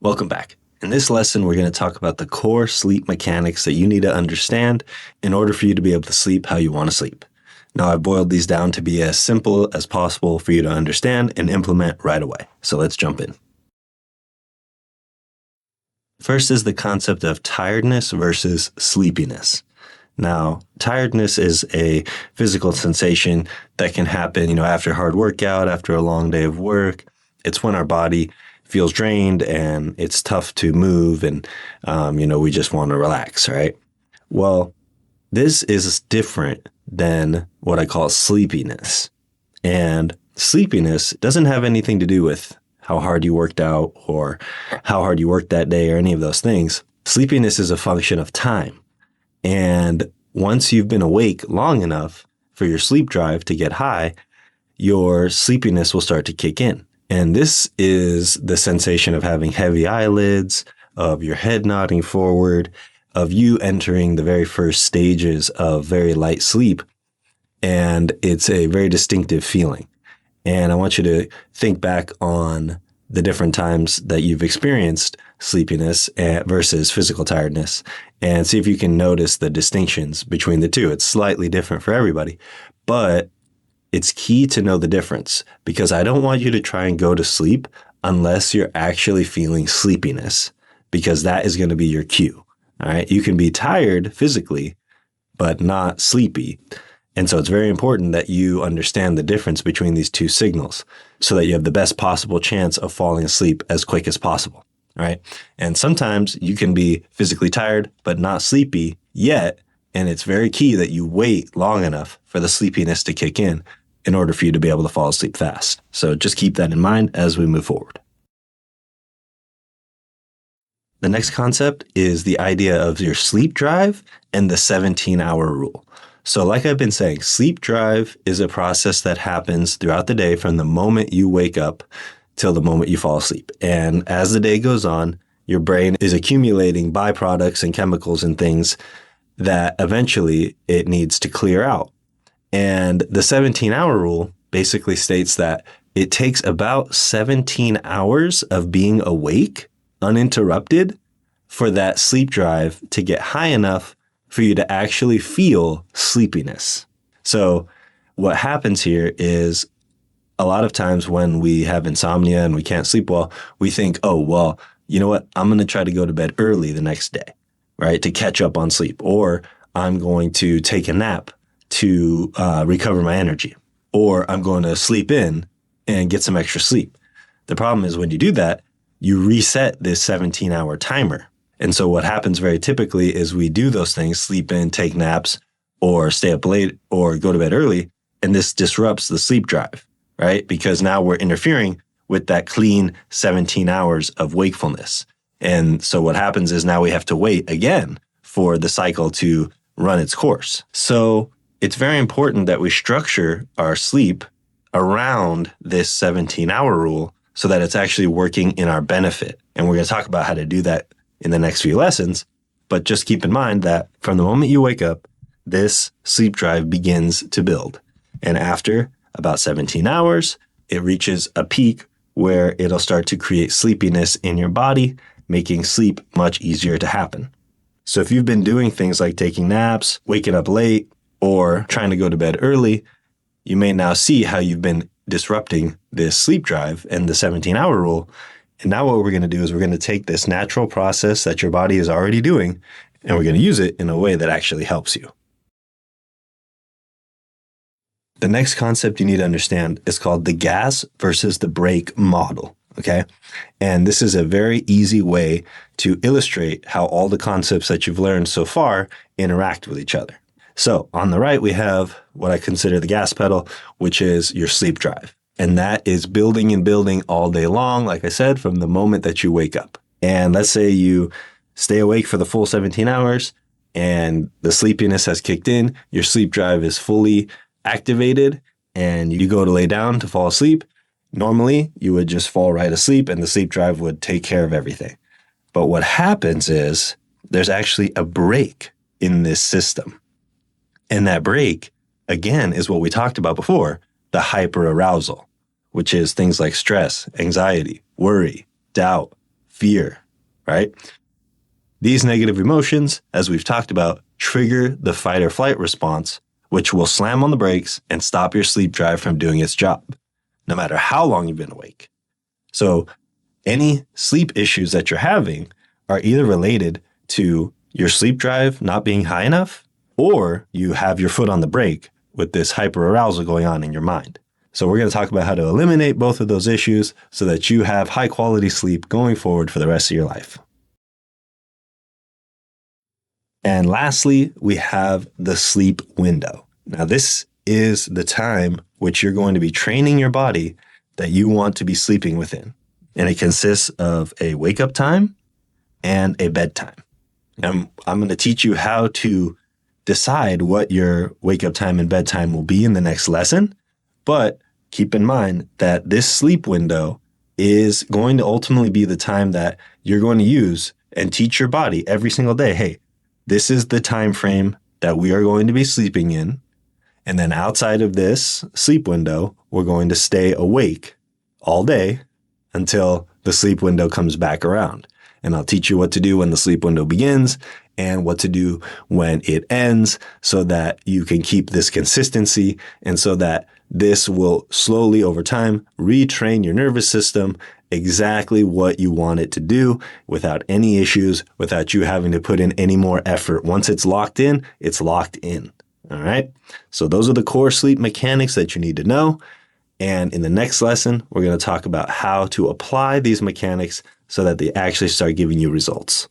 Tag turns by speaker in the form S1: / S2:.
S1: Welcome back. In this lesson, we're going to talk about the core sleep mechanics that you need to understand in order for you to be able to sleep how you want to sleep. Now, I've boiled these down to be as simple as possible for you to understand and implement right away. So let's jump in. First is the concept of tiredness versus sleepiness. Now, tiredness is a physical sensation that can happen, after a hard workout, after a long day of work. It's when our body feels drained and it's tough to move and, we just want to relax, right? Well, this is different than what I call sleepiness. And sleepiness doesn't have anything to do with how hard you worked out or how hard you worked that day or any of those things. Sleepiness is a function of time. And once you've been awake long enough for your sleep drive to get high, your sleepiness will start to kick in. And this is the sensation of having heavy eyelids, of your head nodding forward, of you entering the very first stages of very light sleep. And it's a very distinctive feeling. And I want you to think back on the different times that you've experienced sleepiness versus physical tiredness and see if you can notice the distinctions between the two. It's slightly different for everybody, but it's key to know the difference because I don't want you to try and go to sleep unless you're actually feeling sleepiness, because that is going to be your cue. All right. You can be tired physically, but not sleepy. And so it's very important that you understand the difference between these two signals so that you have the best possible chance of falling asleep as quick as possible. All right. And sometimes you can be physically tired, but not sleepy yet. And it's very key that you wait long enough for the sleepiness to kick in order for you to be able to fall asleep fast. So just keep that in mind as we move forward. The next concept is the idea of your sleep drive and the 17-hour rule. So like I've been saying, sleep drive is a process that happens throughout the day from the moment you wake up till the moment you fall asleep. And as the day goes on, your brain is accumulating byproducts and chemicals and things that eventually it needs to clear out. And the 17-hour rule basically states that it takes about 17 hours of being awake, uninterrupted, for that sleep drive to get high enough for you to actually feel sleepiness. So what happens here is a lot of times when we have insomnia and we can't sleep well, we think, oh, well, you know what? I'm going to try to go to bed early the next day, right? To catch up on sleep. Or I'm going to take a nap to recover my energy. Or I'm going to sleep in and get some extra sleep. The problem is when you do that, you reset this 17-hour timer. And so what happens very typically is we do those things, sleep in, take naps, or stay up late, or go to bed early, and this disrupts the sleep drive, right? Because now we're interfering with that clean 17 hours of wakefulness. And so what happens is now we have to wait again for the cycle to run its course. So it's very important that we structure our sleep around this 17-hour rule so that it's actually working in our benefit. And we're going to talk about how to do that in the next few lessons. But just keep in mind that from the moment you wake up, this sleep drive begins to build. And after about 17 hours, it reaches a peak where it'll start to create sleepiness in your body, making sleep much easier to happen. So if you've been doing things like taking naps, waking up late, or trying to go to bed early, you may now see how you've been disrupting this sleep drive and the 17-hour rule. And now what we're going to do is we're going to take this natural process that your body is already doing, and we're going to use it in a way that actually helps you. The next concept you need to understand is called the gas versus the brake model, okay? And this is a very easy way to illustrate how all the concepts that you've learned so far interact with each other. So on the right, we have what I consider the gas pedal, which is your sleep drive. And that is building and building all day long, like I said, from the moment that you wake up. And let's say you stay awake for the full 17 hours and the sleepiness has kicked in, your sleep drive is fully activated, and you go to lay down to fall asleep. Normally, you would just fall right asleep and the sleep drive would take care of everything. But what happens is there's actually a break in this system. And that break, again, is what we talked about before, the hyperarousal, which is things like stress, anxiety, worry, doubt, fear, right? These negative emotions, as we've talked about, trigger the fight or flight response, which will slam on the brakes and stop your sleep drive from doing its job, no matter how long you've been awake. So any sleep issues that you're having are either related to your sleep drive not being high enough, or you have your foot on the brake with this hyperarousal going on in your mind. So we're going to talk about how to eliminate both of those issues so that you have high quality sleep going forward for the rest of your life. And lastly, we have the sleep window. Now, this is the time which you're going to be training your body that you want to be sleeping within. And it consists of a wake-up time and a bedtime. And I'm going to teach you how to decide what your wake-up time and bedtime will be in the next lesson. But keep in mind that this sleep window is going to ultimately be the time that you're going to use and teach your body every single day, hey, this is the time frame that we are going to be sleeping in. And then outside of this sleep window, we're going to stay awake all day until the sleep window comes back around. And I'll teach you what to do when the sleep window begins and what to do when it ends so that you can keep this consistency and so that this will slowly over time retrain your nervous system exactly what you want it to do without any issues, without you having to put in any more effort. Once it's locked in, it's locked in. All right. So those are the core sleep mechanics that you need to know. And in the next lesson, we're going to talk about how to apply these mechanics so that they actually start giving you results.